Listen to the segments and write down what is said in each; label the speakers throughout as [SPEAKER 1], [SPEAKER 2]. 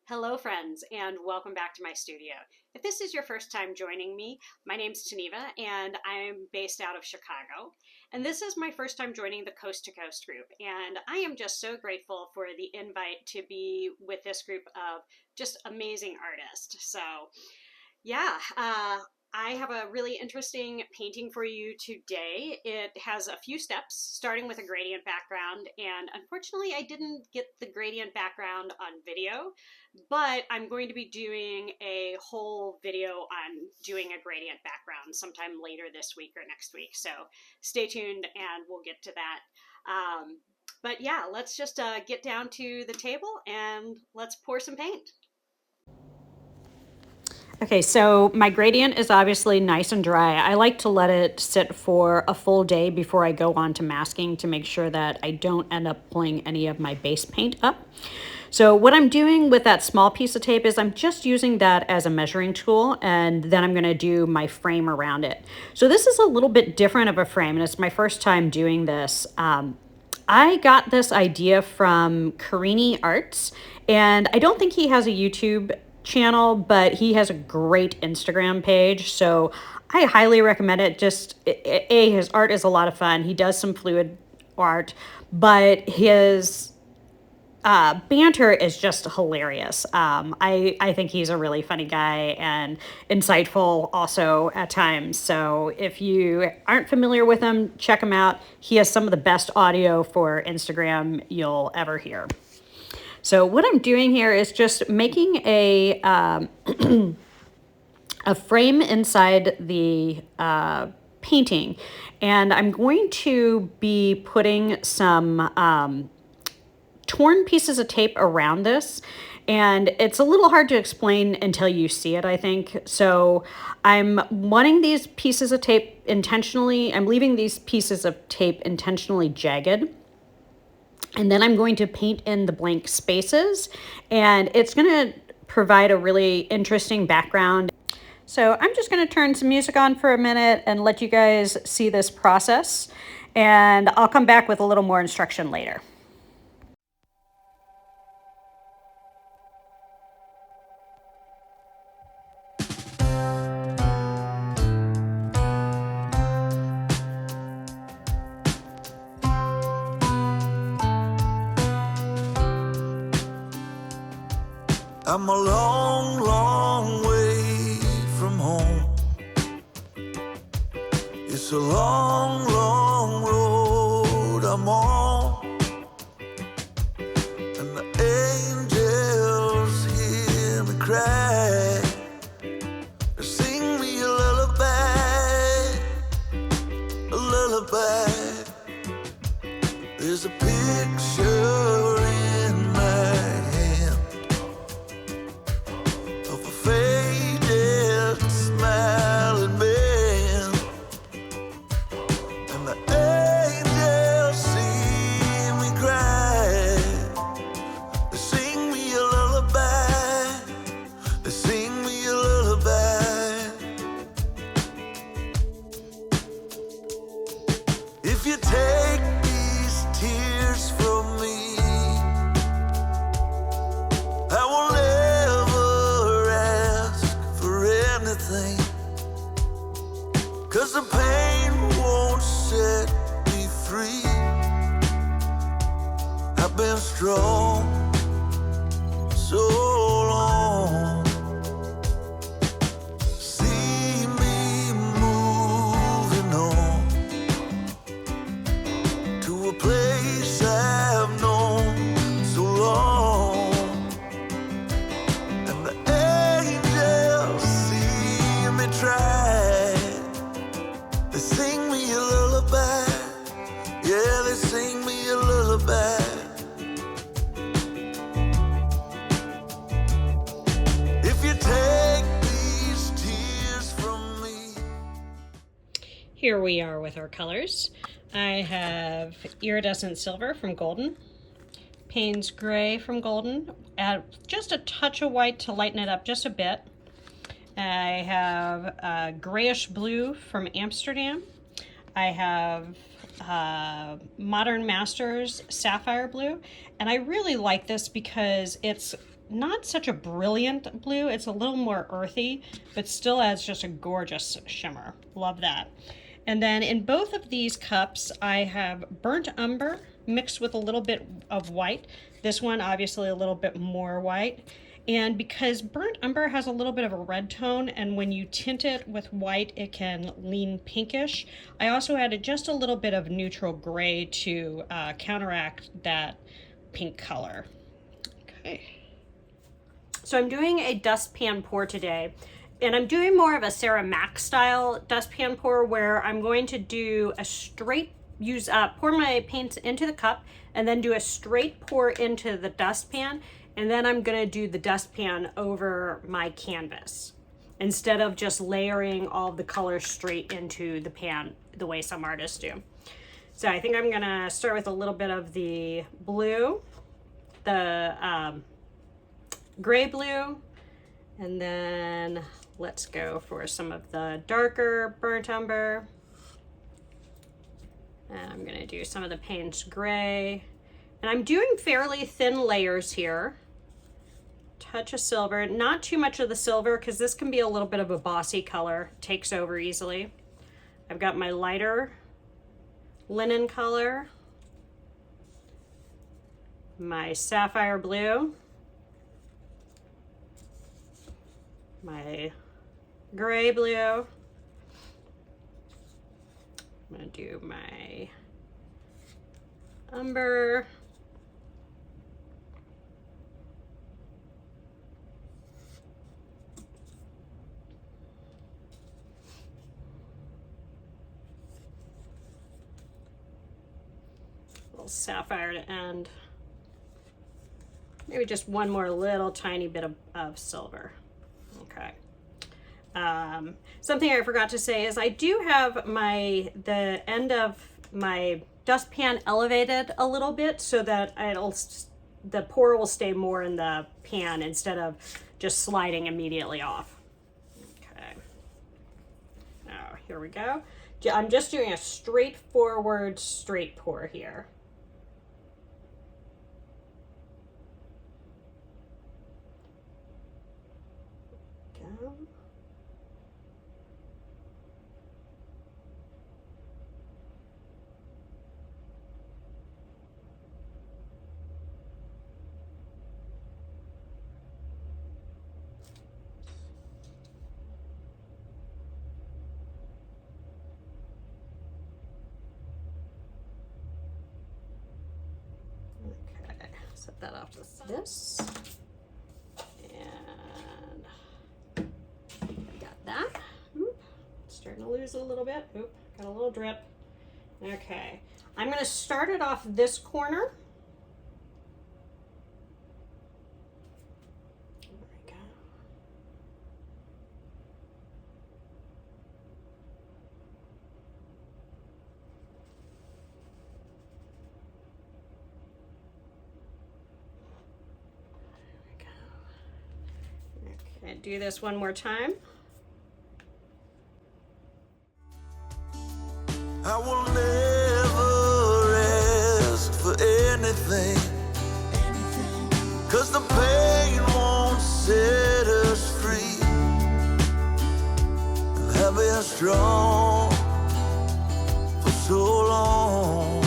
[SPEAKER 1] Hello friends, and welcome back to my studio. If this is your first time joining me, my name's Taneva and I'm based out of Chicago. And this is my first time joining the Coast to Coast group. And I am just so grateful for the invite to be with this group of just amazing artists. So yeah, I have a really interesting painting for you today. It has a few steps, starting with a gradient background, and unfortunately I didn't get the gradient background on video, but I'm going to be doing a whole video on doing a gradient background sometime later this week or next week, so stay tuned and we'll get to that. But yeah, let's just get down to the table and let's pour some paint. Okay, so my gradient is obviously nice and dry. I like to let it sit for a full day before I go on to masking to make sure that I don't end up pulling any of my base paint up. So what I'm doing with that small piece of tape is I'm just using that as a measuring tool, and then I'm gonna do my frame around it. So this is a little bit different of a frame, and it's my first time doing this. I got this idea from Carini Arts, and I don't think he has a YouTube channel, but he has a great Instagram page, so I highly recommend it. Just his art is a lot of fun. He does some fluid art, but his banter is just hilarious. I think he's a really funny guy and insightful also at times. So if you aren't familiar with him, check him out. He has some of the best audio for Instagram you'll ever hear. So what I'm doing here is just making a frame inside the painting. And I'm going to be putting some torn pieces of tape around this. And it's a little hard to explain until you see it, I think. So I'm wanting these pieces of tape intentionally, I'm leaving these pieces of tape intentionally jagged. And then I'm going to paint in the blank spaces, and it's going to provide a really interesting background. So I'm just going to turn some music on for a minute and let you guys see this process, and I'll come back with a little more instruction later.
[SPEAKER 2] I'm a long, long way from home. It's a long, long road I'm on, and the angels hear me cry. They sing me a lullaby, a lullaby. There's a picture in my hand of a faded smiling man, and the angels see me cry. They sing me a lullaby, they sing me a lullaby. If you take these tears from me, I will never ask for anything, 'cause the pain won't set me free. I've been strong so long. See me moving on to a place I've known so long, and the angels see me try. They sing me a lullaby, yeah, they sing me a lullaby. If you take these tears from me.
[SPEAKER 1] Here we are with our colors. I have iridescent silver from Golden, Payne's Gray from Golden, add just a touch of white to lighten it up just a bit. I have grayish blue from Amsterdam. I have Modern Masters Sapphire Blue, and I really like this because it's not such a brilliant blue. It's a little more earthy, but still has just a gorgeous shimmer. Love that. And then in both of these cups, I have burnt umber mixed with a little bit of white. This one, obviously a little bit more white. And because burnt umber has a little bit of a red tone, and when you tint it with white, it can lean pinkish, I also added just a little bit of neutral gray to counteract that pink color. Okay. So I'm doing a dustpan pour today, and I'm doing more of a Sarah Mac style dustpan pour where I'm going to do a straight pour my paints into the cup and then do a straight pour into the dustpan, and then I'm gonna do the dustpan over my canvas instead of just layering all the colors straight into the pan the way some artists do. So I think I'm gonna start with a little bit of the blue, the gray blue, and then let's go for some of the darker burnt umber. And I'm gonna do some of the Payne's gray. And I'm doing fairly thin layers here. Touch of silver, not too much of the silver because this can be a little bit of a bossy color, takes over easily. I've got my lighter linen color, my sapphire blue, my gray blue. I'm gonna do my umber, little sapphire to end. Maybe just one more little tiny bit of silver. Okay. Something I forgot to say is I do have the end of my dustpan elevated a little bit so that the pour will stay more in the pan instead of just sliding immediately off. Okay. Now here we go. I'm just doing a straightforward straight pour here. Go. Set that off with this, and got that. Oop, starting to lose a little bit. Oop, got a little drip. Okay, I'm going to start it off this corner. There we go. Okay, do this one more time.
[SPEAKER 2] I will never ask for anything, 'cause the pain won't set us free. And I've been strong for so long.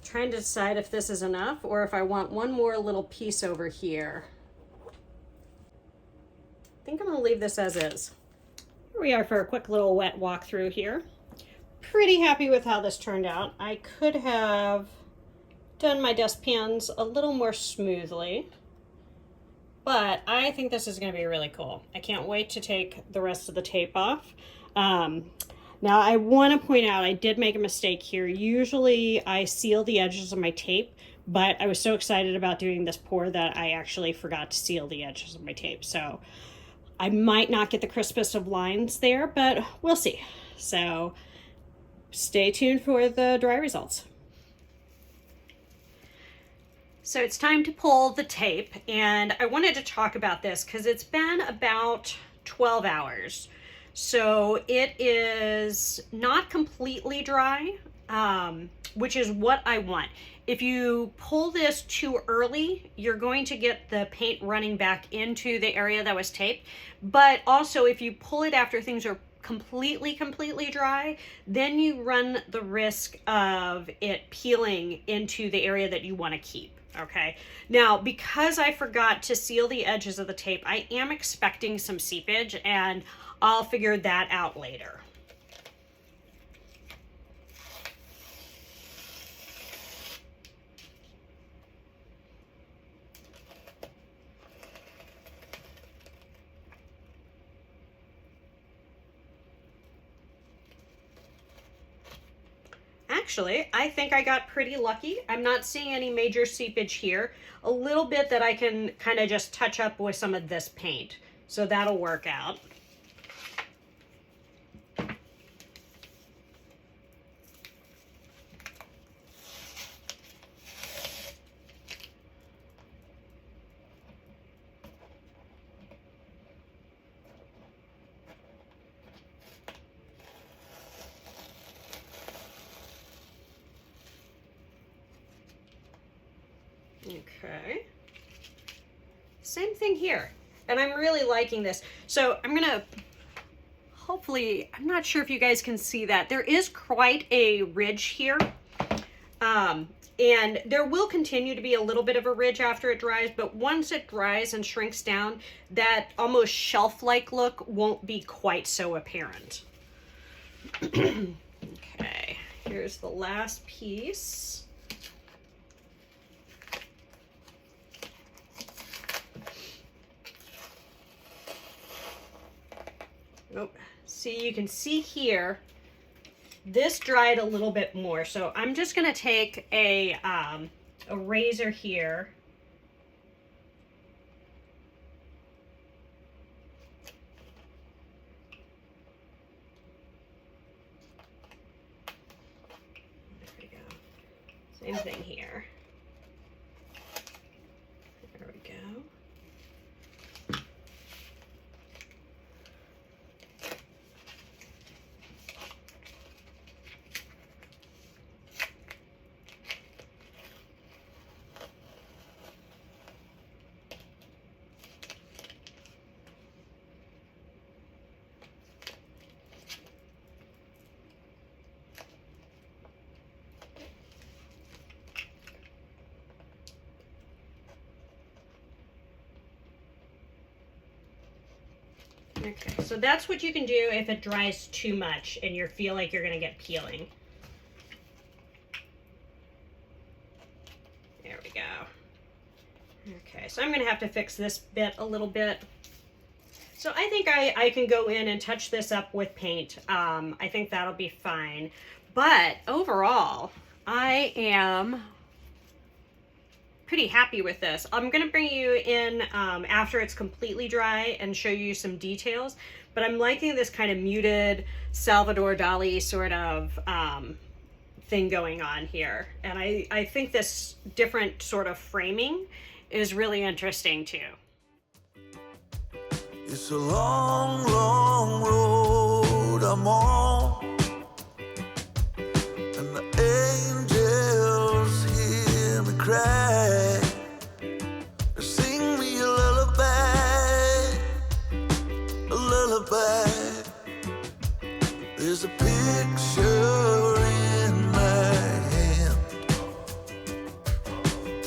[SPEAKER 1] Trying to decide if this is enough or if I want one more little piece over here. I think I'm gonna leave this as is. Here we are for a quick little wet walkthrough here. Pretty happy with how this turned out. I could have done my dustpans a little more smoothly, but I think this is going to be really cool. I can't wait to take the rest of the tape off. Now I want to point out I did make a mistake here. Usually I seal the edges of my tape, but I was so excited about doing this pour that I actually forgot to seal the edges of my tape. So I might not get the crispest of lines there, but we'll see. So stay tuned for the dry results. So it's time to pull the tape, and I wanted to talk about this because it's been about 12 hours. So it is not completely dry, which is what I want. If you pull this too early, you're going to get the paint running back into the area that was taped. But also, if you pull it after things are completely dry, then you run the risk of it peeling into the area that you want to keep. Okay, now because I forgot to seal the edges of the tape, I am expecting some seepage, and I'll figure that out later. Actually, I think I got pretty lucky. I'm not seeing any major seepage here. A little bit that I can kind of just touch up with some of this paint. So that'll work out. Okay. Same thing here. And I'm really liking this. So I'm gonna, hopefully, I'm not sure if you guys can see that. There is quite a ridge here. And there will continue to be a little bit of a ridge after it dries, but once it dries and shrinks down, that almost shelf-like look won't be quite so apparent. Okay, here's the last piece. Oh, see, you can see here, this dried a little bit more. So I'm just going to take a razor here. There we go. Same thing here. There we go. Okay, so that's what you can do if it dries too much and you feel like you're going to get peeling. There we go. Okay, so I'm going to have to fix this bit a little bit. So I think I can go in and touch this up with paint. I think that'll be fine. But overall, I am pretty happy with this. I'm gonna bring you in after it's completely dry and show you some details, but I'm liking this kind of muted Salvador Dali sort of thing going on here. And I think this different sort of framing is really interesting too.
[SPEAKER 2] It's a long road I'm on, and the angels hear me cry. They sing me a lullaby, a lullaby. There's a picture in my hand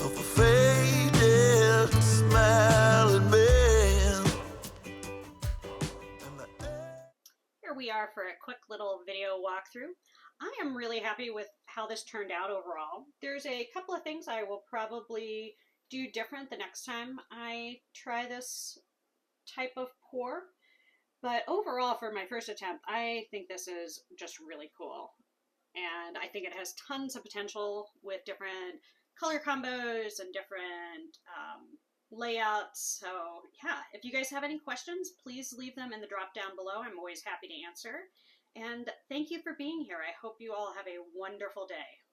[SPEAKER 2] of a faded smiling man.
[SPEAKER 1] Here we are for a quick little video walkthrough. I am really happy with how this turned out overall. There's a couple of things I will probably do different the next time I try this type of pour. But overall, for my first attempt, I think this is just really cool. And I think it has tons of potential with different color combos and different layouts. So yeah, if you guys have any questions, please leave them in the drop down below. I'm always happy to answer. And thank you for being here. I hope you all have a wonderful day.